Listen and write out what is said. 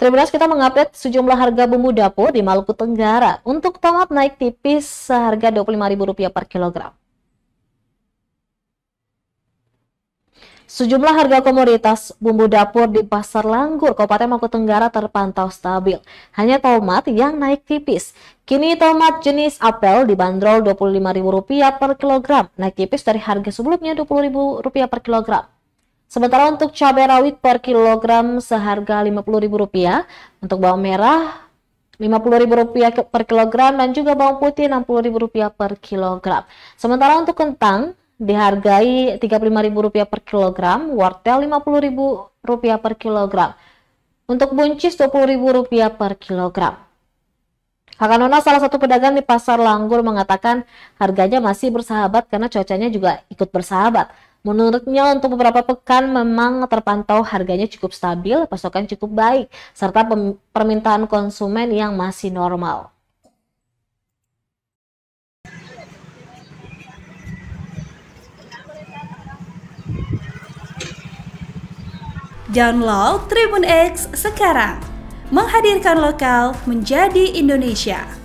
Tribunnews kita mengupdate sejumlah harga bumbu dapur di Maluku Tenggara. Untuk tomat naik tipis seharga Rp25.000 per kilogram. Sejumlah harga komoditas bumbu dapur di Pasar Langgur, Kabupaten Maluku Tenggara terpantau stabil. Hanya tomat yang naik tipis. Kini tomat jenis apel dibanderol Rp25.000 per kilogram, naik tipis dari harga sebelumnya Rp20.000 per kilogram. Sementara untuk cabai rawit per kilogram seharga Rp50.000, untuk bawang merah Rp50.000 per kilogram dan juga bawang putih Rp60.000 per kilogram. Sementara untuk kentang dihargai Rp35.000 per kilogram, wortel Rp50.000 per kilogram. Untuk buncis Rp20.000 per kilogram. Hakanona, salah satu pedagang di Pasar Langgur, mengatakan harganya masih bersahabat karena cuacanya juga ikut bersahabat. Menurutnya untuk beberapa pekan memang terpantau harganya cukup stabil, pasokan cukup baik, serta permintaan konsumen yang masih normal. Download Tribun X sekarang, menghadirkan lokal menjadi Indonesia.